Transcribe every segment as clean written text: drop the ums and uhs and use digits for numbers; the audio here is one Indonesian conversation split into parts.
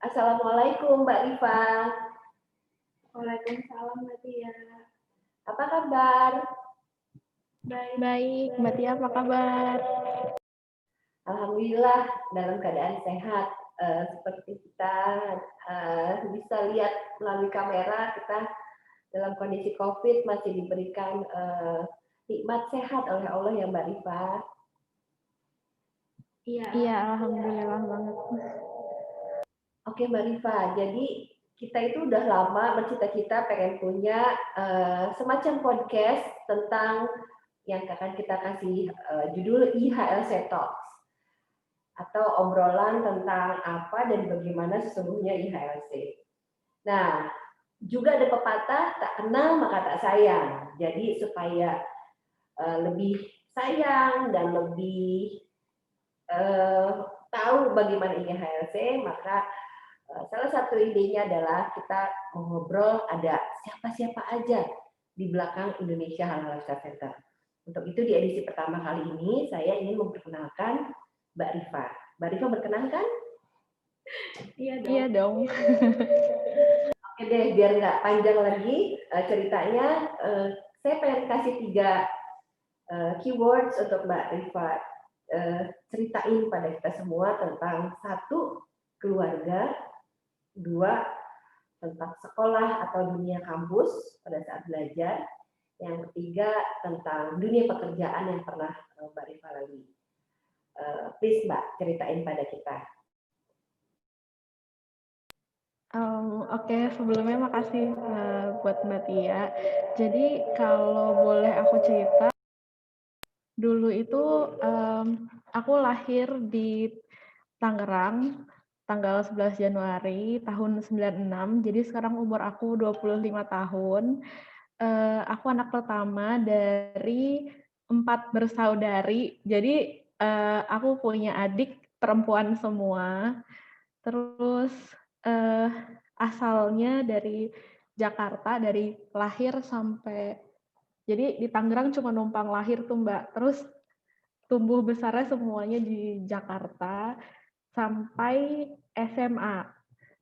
Assalamualaikum Mbak Rifa. Waalaikumsalam Mbak Tia. Apa kabar? Baik, Mbak Tia apa kabar? Alhamdulillah dalam keadaan sehat. Seperti kita bisa lihat melalui kamera, kita dalam kondisi COVID masih diberikan nikmat sehat oleh Allah ya Mbak Rifa. Iya, alhamdulillah banget. Oke Mbak Rifa, jadi kita itu udah lama bercita-cita pengen punya semacam podcast tentang yang akan kita kasih judul IHLC Talks atau obrolan tentang apa dan bagaimana sesungguhnya IHLC. Nah, juga ada pepatah tak kenal maka tak sayang. Jadi supaya lebih sayang dan lebih tahu bagaimana IHLC, maka salah satu idenya adalah kita mengobrol ada siapa-siapa aja di belakang Indonesia Halal Lifestyle Center. Untuk itu di edisi pertama kali ini saya ingin memperkenalkan Mbak Rifa. Mbak Rifa berkenan kan? Iya dong. Oke deh, biar nggak panjang lagi ceritanya, saya pengen kasih 3 keywords untuk Mbak Rifa ceritain pada kita semua tentang 1, keluarga, 2, tentang sekolah atau dunia kampus pada saat belajar, yang ketiga tentang dunia pekerjaan yang pernah Mbak Rifa lalui. Please Mbak, ceritain pada kita. Oke, sebelumnya makasih buat Mbak Tia. Jadi kalau boleh aku cerita, dulu itu aku lahir di Tangerang, tanggal 11 Januari tahun 96, jadi sekarang umur aku 25 tahun. Aku anak pertama dari 4 bersaudari, jadi aku punya adik perempuan semua. Terus asalnya dari Jakarta, dari lahir sampai, jadi di Tangerang cuma numpang lahir tuh Mbak. Terus tumbuh besarnya semuanya di Jakarta sampai SMA.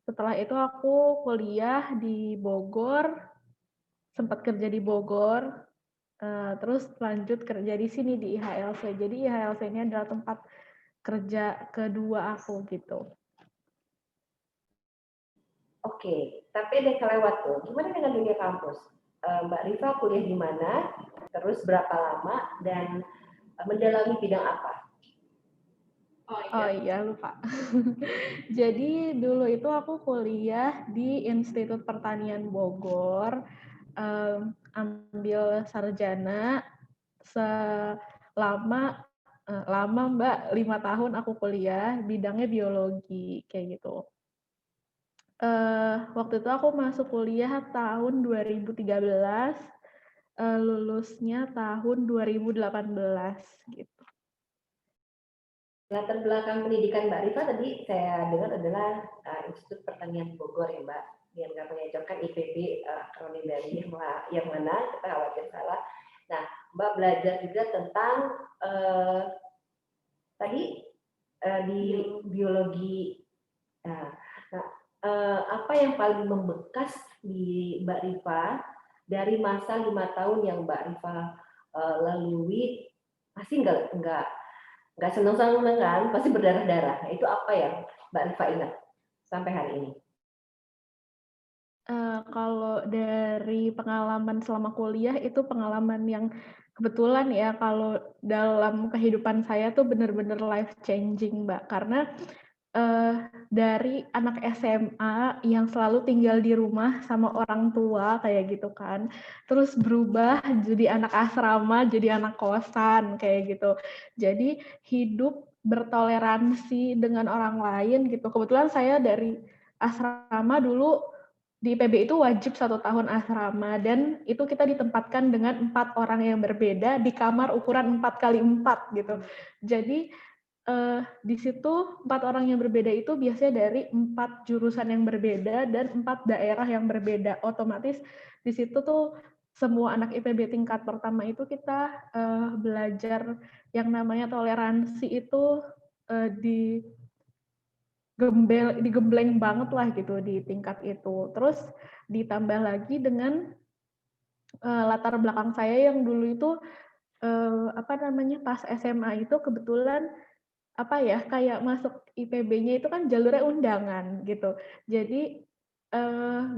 Setelah itu aku kuliah di Bogor, sempat kerja di Bogor, terus lanjut kerja di sini di IHLC. Jadi IHLC ini adalah tempat kerja kedua aku gitu. Oke, tapi ada kelewat tuh. Gimana dengan dunia kampus? Mbak Rifa kuliah di mana? Terus berapa lama? Dan mendalami bidang apa? Oh iya, lupa. Jadi dulu itu aku kuliah di Institut Pertanian Bogor, ambil sarjana selama lama Mbak, 5 tahun aku kuliah, bidangnya biologi, kayak gitu. Waktu itu aku masuk kuliah tahun 2013, lulusnya tahun 2018 gitu. Latar belakang pendidikan Mbak Rifa tadi saya dengar adalah Institut Pertanian Bogor ya Mbak. Yang nggak mengecohkan IPB, akronim dari yang mana, kita khawatir salah. Nah, Mbak belajar juga tentang tadi di biologi. Nah, apa yang paling membekas di Mbak Rifa dari masa 5 tahun yang Mbak Rifa lalui? Pasti nggak senang-senang kan, pasti berdarah-darah. Nah, itu apa yang Mbak Rifa ingat sampai hari ini? Kalau dari pengalaman selama kuliah itu pengalaman yang kebetulan ya, kalau dalam kehidupan saya tuh benar-benar life changing Mbak, karena dari anak SMA yang selalu tinggal di rumah sama orang tua kayak gitu kan, terus berubah jadi anak asrama, jadi anak kosan kayak gitu. Jadi hidup bertoleransi dengan orang lain gitu. Kebetulan saya dari asrama dulu, di IPB itu wajib 1 tahun asrama, dan itu kita ditempatkan dengan 4 orang yang berbeda di kamar ukuran 4x4 gitu. Jadi di situ 4 orang yang berbeda itu biasanya dari 4 jurusan yang berbeda dan 4 daerah yang berbeda. Otomatis di situ tuh semua anak IPB tingkat pertama itu kita belajar yang namanya toleransi itu digembleng banget lah gitu di tingkat itu. Terus ditambah lagi dengan latar belakang saya yang dulu itu pas SMA itu kebetulan kayak masuk IPB-nya itu kan jalurnya undangan gitu. Jadi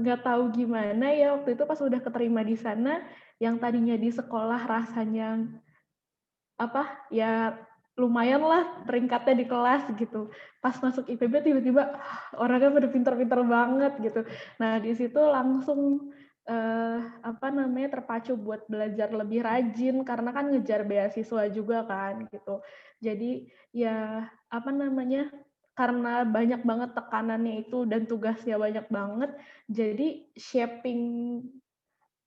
nggak tahu gimana ya waktu itu pas udah keterima di sana, yang tadinya di sekolah rasanya ya lumayan lah peringkatnya di kelas gitu. Pas masuk IPB tiba-tiba orangnya pada pintar-pintar banget gitu. Nah di situ langsung terpacu buat belajar lebih rajin karena kan ngejar beasiswa juga kan gitu. Jadi ya karena banyak banget tekanannya itu dan tugasnya banyak banget, jadi shaping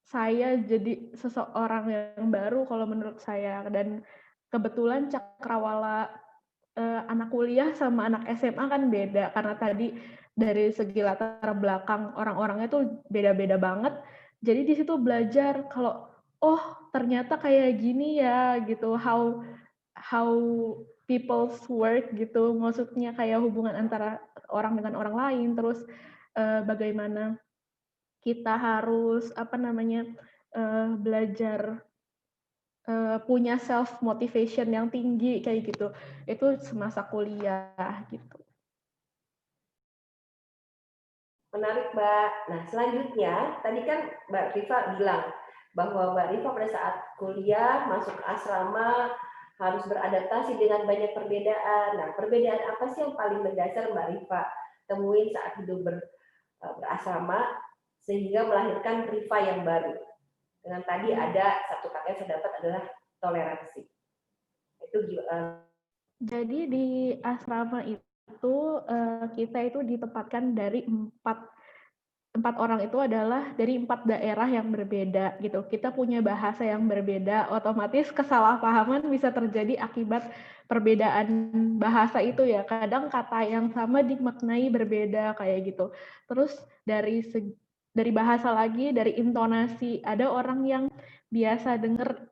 saya jadi seseorang yang baru kalau menurut saya. Dan kebetulan cakrawala anak kuliah sama anak SMA kan beda, karena tadi dari segi latar belakang orang-orangnya tuh beda-beda banget. Jadi di situ belajar kalau ternyata kayak gini ya gitu, how people's work gitu, maksudnya kayak hubungan antara orang dengan orang lain, terus bagaimana kita harus belajar punya self motivation yang tinggi kayak gitu. Itu semasa kuliah gitu. Menarik, Mbak. Nah, selanjutnya, tadi kan Mbak Rifa bilang bahwa Mbak Rifa pada saat kuliah masuk ke asrama harus beradaptasi dengan banyak perbedaan. Nah, perbedaan apa sih yang paling mendasar Mbak Rifa temuin saat hidup berasrama sehingga melahirkan Rifa yang baru? Dengan tadi ada satu kata yang saya dapat adalah toleransi. Itu Jadi di asrama itu kita itu ditempatkan dari empat orang itu adalah dari 4 daerah yang berbeda gitu. Kita punya bahasa yang berbeda, otomatis kesalahpahaman bisa terjadi akibat perbedaan bahasa itu ya. Kadang kata yang sama dimaknai berbeda kayak gitu. Terus dari bahasa lagi, dari intonasi, ada orang yang biasa dengar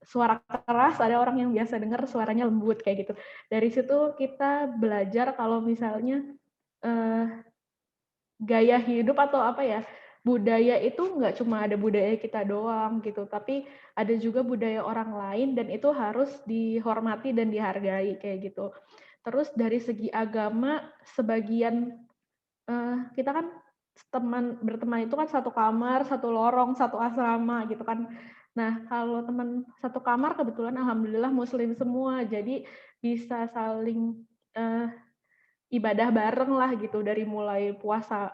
suara keras, ada orang yang biasa dengar suaranya lembut kayak gitu. Dari situ kita belajar kalau misalnya gaya hidup atau budaya itu nggak cuma ada budaya kita doang gitu, tapi ada juga budaya orang lain dan itu harus dihormati dan dihargai kayak gitu. Terus dari segi agama, sebagian kita kan berteman itu kan satu kamar, satu lorong, satu asrama gitu kan. Nah, kalau teman satu kamar kebetulan alhamdulillah muslim semua, jadi bisa saling ibadah bareng lah gitu, dari mulai puasa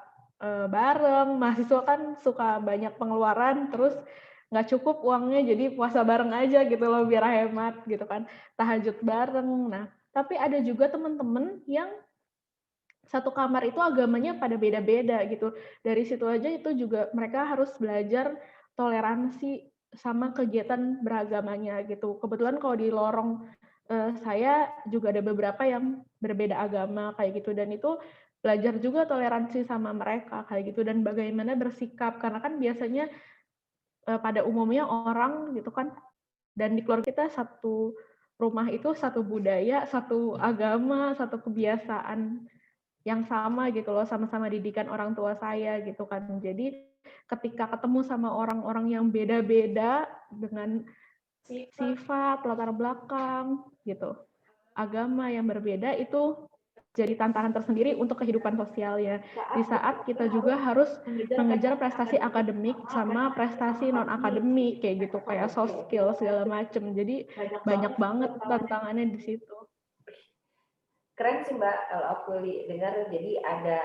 bareng. Mahasiswa kan suka banyak pengeluaran, terus nggak cukup uangnya, jadi puasa bareng aja gitu loh biar hemat gitu kan. Tahajud bareng. Nah, tapi ada juga teman-teman yang satu kamar itu agamanya pada beda-beda gitu. Dari situ aja itu juga mereka harus belajar toleransi sama kegiatan beragamanya gitu. Kebetulan kalau di lorong saya juga ada beberapa yang berbeda agama kayak gitu, dan itu belajar juga toleransi sama mereka kayak gitu, dan bagaimana bersikap, karena kan biasanya pada umumnya orang gitu kan, dan di keluarga kita satu rumah itu satu budaya, satu agama, satu kebiasaan yang sama gitu loh, sama-sama didikan orang tua saya gitu kan. Jadi ketika ketemu sama orang-orang yang beda-beda dengan sifat, latar belakang gitu, agama yang berbeda, itu jadi tantangan tersendiri untuk kehidupan sosialnya. Di saat kita juga harus mengejar prestasi akademik sama prestasi non akademik kayak gitu, kayak soft skill segala macem. Jadi banyak banget tantangannya di situ. Keren sih Mbak, kalau aku dengar. Jadi ada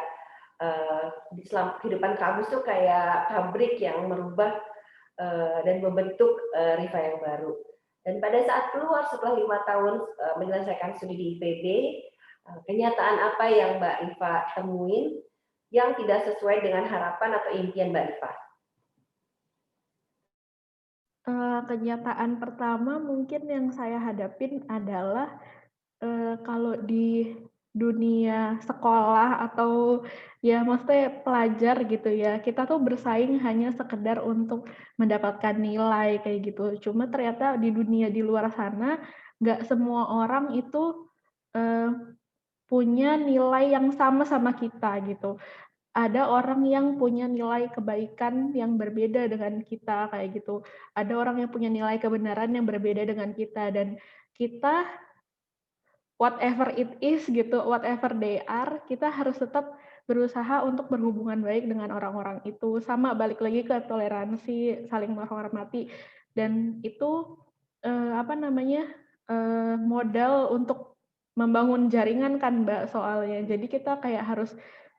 di kehidupan kampus tuh kayak pabrik yang merubah dan membentuk Rifa yang baru. Dan pada saat keluar setelah 5 tahun menyelesaikan studi di IPB, kenyataan apa yang Mbak Rifa temuin yang tidak sesuai dengan harapan atau impian Mbak Rifa? Kenyataan pertama mungkin yang saya hadapin adalah kalau di dunia sekolah atau ya maksudnya pelajar gitu ya, kita tuh bersaing hanya sekedar untuk mendapatkan nilai kayak gitu. Cuma ternyata di dunia di luar sana nggak semua orang itu punya nilai yang sama kita gitu. Ada orang yang punya nilai kebaikan yang berbeda dengan kita kayak gitu. Ada orang yang punya nilai kebenaran yang berbeda dengan kita dan kita whatever it is gitu, whatever they are, kita harus tetap berusaha untuk berhubungan baik dengan orang-orang itu. Sama balik lagi ke toleransi, saling menghormati dan itu apa namanya? Modal untuk membangun jaringan kan, Mbak, soalnya. Jadi kita kayak harus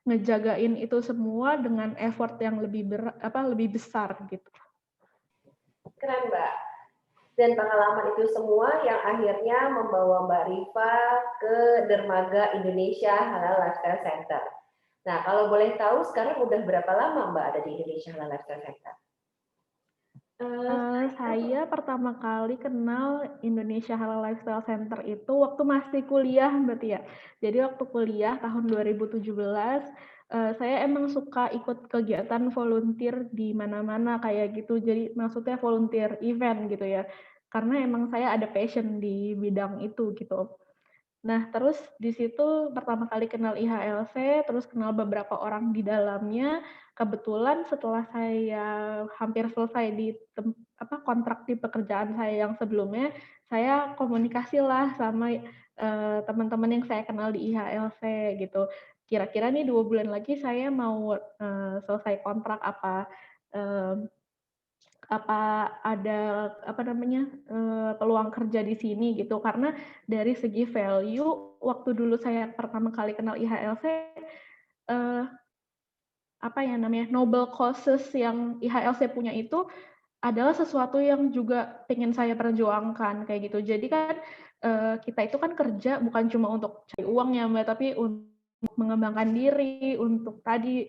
ngejagain itu semua dengan effort yang lebih besar gitu. Keren, Mbak. Dan pengalaman itu semua yang akhirnya membawa Mbak Rifa ke Dermaga Indonesia Halal Lifestyle Center. Nah, kalau boleh tahu sekarang udah berapa lama Mbak ada di Indonesia Halal Lifestyle Center? Saya pertama kali kenal Indonesia Halal Lifestyle Center itu waktu masih kuliah, Mbak Tia. Jadi waktu kuliah tahun 2017, saya emang suka ikut kegiatan volunteer di mana-mana kayak gitu. Jadi maksudnya volunteer event gitu ya. Karena emang saya ada passion di bidang itu gitu. Nah, terus di situ pertama kali kenal IHLC, terus kenal beberapa orang di dalamnya. Kebetulan setelah saya hampir selesai di kontrak di pekerjaan saya yang sebelumnya, saya komunikasilah sama teman-teman yang saya kenal di IHLC gitu. Kira-kira nih 2 bulan lagi saya mau selesai kontrak apa ada peluang kerja di sini gitu. Karena dari segi value waktu dulu saya pertama kali kenal IHLC noble causes yang IHLC punya itu adalah sesuatu yang juga pengen saya perjuangkan kayak gitu. Jadi kan kita itu kan kerja bukan cuma untuk cari uang ya Mbak, tapi untuk mengembangkan diri, untuk tadi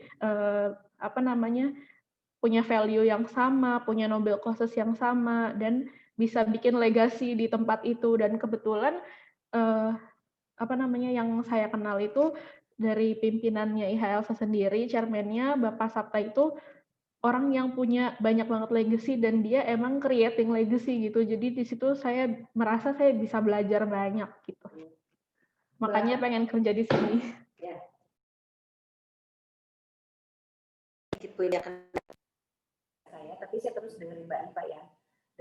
punya value yang sama, punya noble causes yang sama, dan bisa bikin legasi di tempat itu. Dan kebetulan yang saya kenal itu dari pimpinannya IHLC sendiri, chairman-nya Bapak Sabta itu orang yang punya banyak banget legacy dan dia emang creating legacy gitu. Jadi di situ saya merasa saya bisa belajar banyak gitu. Makanya pengen kerja di sini. Ya. Tapi saya terus dengerin Mbak Rifa ya.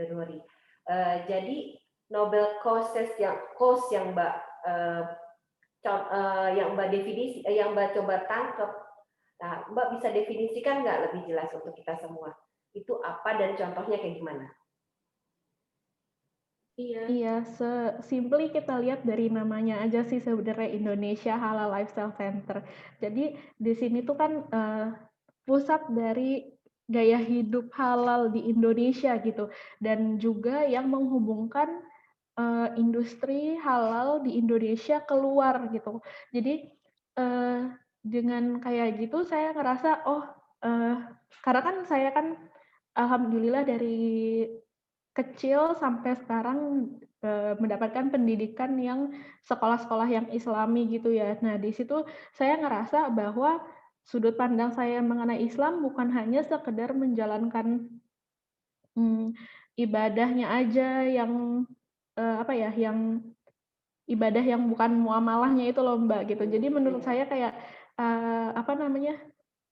Don't worry. Jadi Nobel causes yang Mbak yang Mbak coba tangkap. Nah, Mbak bisa definisikan nggak lebih jelas untuk kita semua? Itu apa dan contohnya kayak gimana? Iya, simply kita lihat dari namanya aja sih sebenarnya Indonesia Halal Lifestyle Center. Jadi di sini tuh kan pusat dari gaya hidup halal di Indonesia gitu, dan juga yang menghubungkan industri halal di Indonesia keluar gitu. Jadi dengan kayak gitu saya ngerasa karena kan saya kan alhamdulillah dari kecil sampai sekarang mendapatkan pendidikan yang sekolah-sekolah yang Islami gitu ya. Nah, di situ saya ngerasa bahwa sudut pandang saya mengenai Islam bukan hanya sekedar menjalankan ibadahnya aja yang yang ibadah yang bukan muamalahnya itu loh Mbak gitu. Jadi menurut saya kayak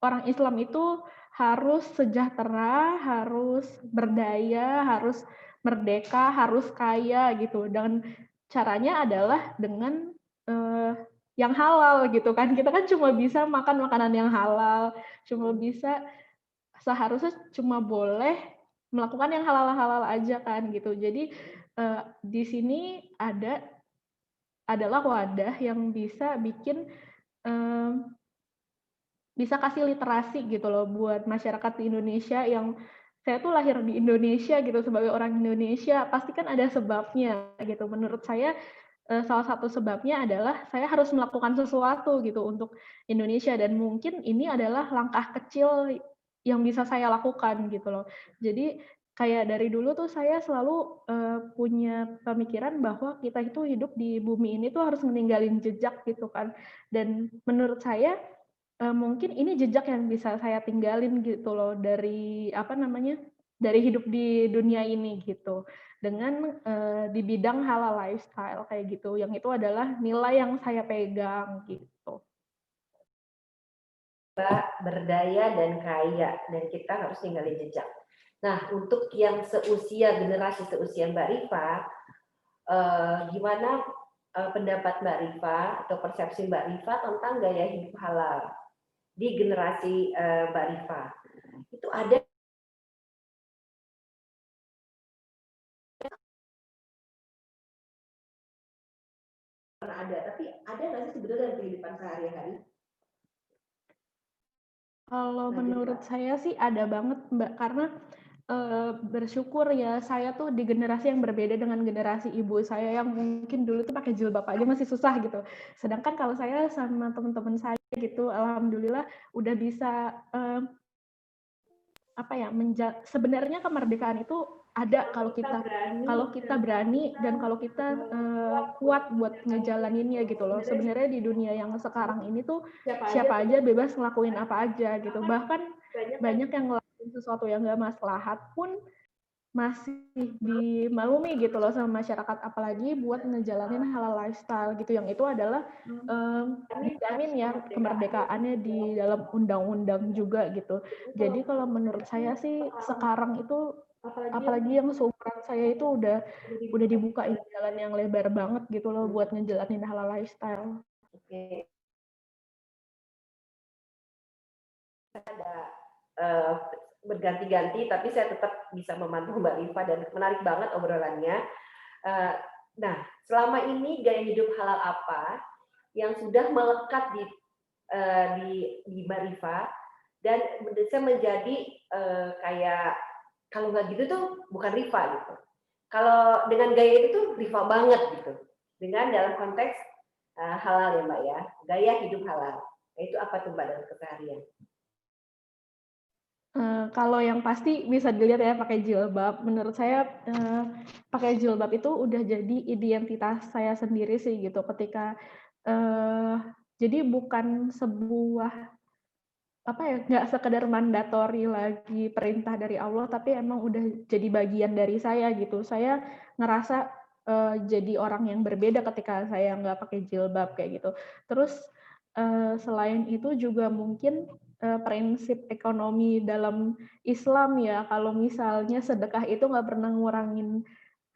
orang Islam itu harus sejahtera, harus berdaya, harus merdeka, harus kaya gitu. Dan caranya adalah dengan yang halal gitu kan. Kita kan cuma bisa makan makanan yang halal, seharusnya cuma boleh melakukan yang halal-halal aja kan gitu. Jadi di sini adalah wadah yang bisa bikin bisa kasih literasi gitu loh buat masyarakat di Indonesia yang saya tuh lahir di Indonesia gitu sebagai orang Indonesia, pasti kan ada sebabnya gitu. Menurut saya salah satu sebabnya adalah saya harus melakukan sesuatu gitu untuk Indonesia dan mungkin ini adalah langkah kecil yang bisa saya lakukan gitu loh. Jadi kayak dari dulu tuh saya selalu punya pemikiran bahwa kita itu hidup di bumi ini tuh harus meninggalin jejak gitu kan. Dan menurut saya mungkin ini jejak yang bisa saya tinggalin gitu loh dari dari hidup di dunia ini gitu. dengan di bidang halal lifestyle kayak gitu. Yang itu adalah nilai yang saya pegang gitu. Berdaya dan kaya, dan kita harus tinggalin jejak. Nah, untuk yang generasi seusia Mbak Rifa, gimana pendapat Mbak Rifa atau persepsi Mbak Rifa tentang gaya hidup halal di generasi Mbak Rifa? Itu ada tapi ada nggak sih sebenarnya dalam kehidupan sehari-hari? Kalau menurut saya sih ada banget Mbak, karena bersyukur ya saya tuh di generasi yang berbeda dengan generasi ibu saya yang mungkin dulu tuh pakai jilbab aja masih susah gitu. Sedangkan kalau saya sama teman-teman saya gitu, alhamdulillah udah bisa sebenarnya kemerdekaan itu ada kalau kita berani dan kalau kita kuat buat ngejalaninnya gitu loh. Sebenarnya di dunia yang sekarang ini tuh siapa aja bebas ngelakuin apa aja gitu. Bahkan banyak yang ngelakuin sesuatu yang gak maslahat pun masih dimaklumi gitu loh sama masyarakat, apalagi buat ngejalanin halal lifestyle gitu, yang itu adalah dijamin ya kemerdekaannya di dalam undang-undang juga gitu. Jadi kalau menurut saya sih sekarang itu apalagi yang seumuran saya itu udah dibukain jalan yang lebar banget gitu loh buat ngejalanin halal lifestyle. Oke. Ada berganti-ganti, tapi saya tetap bisa memantau Mbak Rifa dan menarik banget obrolannya. Nah, selama ini gaya hidup halal apa yang sudah melekat di Mbak Rifa dan bisa menjadi kayak kalau nggak gitu tuh bukan Rifa gitu. Kalau dengan gaya itu tuh Rifa banget gitu. Dengan dalam konteks halal ya Mbak ya, gaya hidup halal. Itu apa tuh Mbak dalam keseharian? Kalau yang pasti bisa dilihat ya pakai jilbab. Menurut saya pakai jilbab itu udah jadi identitas saya sendiri sih gitu. Ketika jadi bukan sebuah nggak sekedar mandatori lagi perintah dari Allah, tapi emang udah jadi bagian dari saya gitu. Saya ngerasa jadi orang yang berbeda ketika saya nggak pakai jilbab kayak gitu. Terus selain itu juga mungkin prinsip ekonomi dalam Islam ya, kalau misalnya sedekah itu nggak pernah ngurangin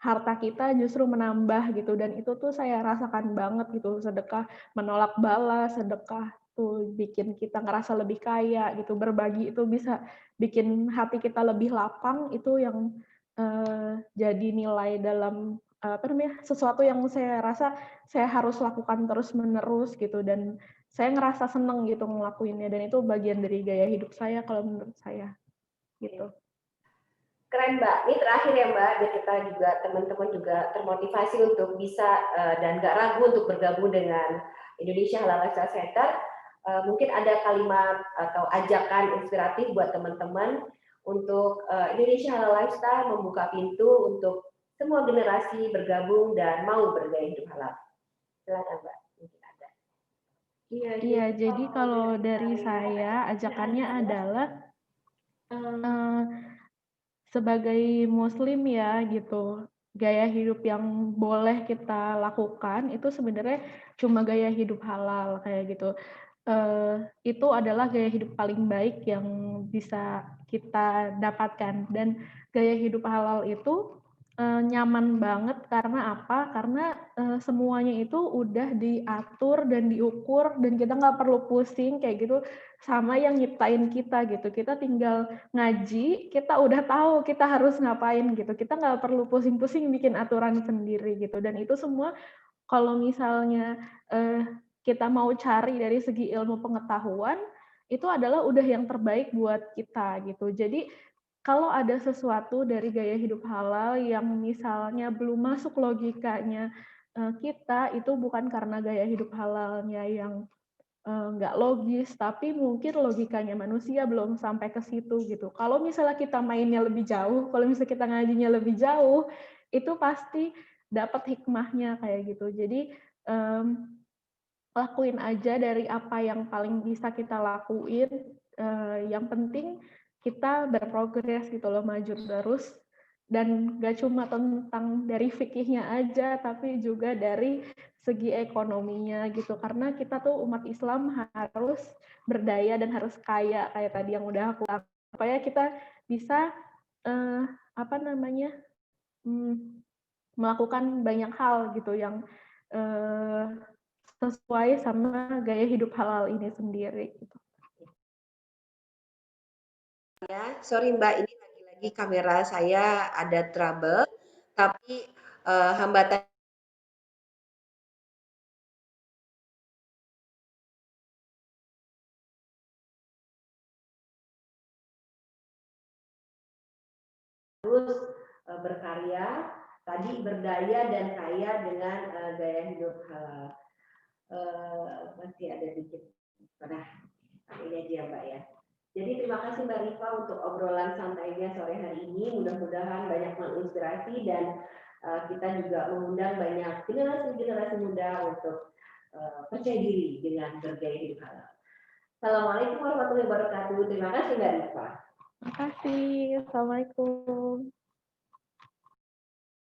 harta kita, justru menambah gitu, dan itu tuh saya rasakan banget gitu. Sedekah menolak bala, sedekah tuh bikin kita ngerasa lebih kaya gitu, berbagi itu bisa bikin hati kita lebih lapang, itu yang jadi nilai dalam sesuatu yang saya rasa saya harus lakukan terus-menerus gitu, dan saya ngerasa seneng gitu ngelakuinnya, dan itu bagian dari gaya hidup saya kalau menurut saya gitu. Keren Mbak, ini terakhir ya Mbak, biar kita juga teman-teman juga termotivasi untuk bisa dan nggak ragu untuk bergabung dengan Indonesia Halal Lifestyle Center. Mungkin ada kalimat atau ajakan inspiratif buat teman-teman untuk Indonesia Halal Lifestyle membuka pintu untuk semua generasi bergabung dan mau bergaya hidup halal. Silakan Mbak, mungkin ada. Iya, jadi kalau dari saya ajakannya adalah sebagai Muslim ya gitu, gaya hidup yang boleh kita lakukan itu sebenarnya cuma gaya hidup halal kayak gitu. Itu adalah gaya hidup paling baik yang bisa kita dapatkan, dan gaya hidup halal itu nyaman banget karena apa? Karena semuanya itu udah diatur dan diukur, dan kita nggak perlu pusing kayak gitu sama yang nyiptain kita gitu. Kita tinggal ngaji, kita udah tahu kita harus ngapain gitu. Kita nggak perlu pusing-pusing bikin aturan sendiri gitu. Dan itu semua kalau misalnya kita mau cari dari segi ilmu pengetahuan, itu adalah udah yang terbaik buat kita gitu. Jadi kalau ada sesuatu dari gaya hidup halal yang misalnya belum masuk logikanya kita, itu bukan karena gaya hidup halalnya yang nggak logis, tapi mungkin logikanya manusia belum sampai ke situ gitu. Kalau misalnya kita mainnya lebih jauh, kalau misalnya kita ngajinya lebih jauh, itu pasti dapat hikmahnya kayak gitu. Jadi lakuin aja dari apa yang paling bisa kita lakuin. Yang penting kita berprogres gitu loh, maju terus. dan gak cuma tentang dari fikihnya aja, tapi juga dari segi ekonominya gitu. Karena kita tuh umat Islam harus berdaya dan harus kaya kayak tadi yang udah aku bilang, supaya kita bisa apa namanya melakukan banyak hal gitu yang sesuai sama gaya hidup halal ini sendiri. Gitu. Ya, sorry Mbak, ini lagi-lagi kamera saya ada trouble, tapi hambatan terus berkarya, tadi berdaya dan kaya dengan gaya hidup halal. Masih ada dikit. Nah, ini aja Mbak ya. Jadi terima kasih Mbak Rifa untuk obrolan santainya sore hari ini. Mudah-mudahan banyak menginspirasi dan kita juga mengundang banyak generasi-generasi muda untuk percaya diri dengan bergaya hidup halal. Assalamualaikum warahmatullahi wabarakatuh. Terima kasih Mbak Rifa. Terima kasih. Assalamualaikum.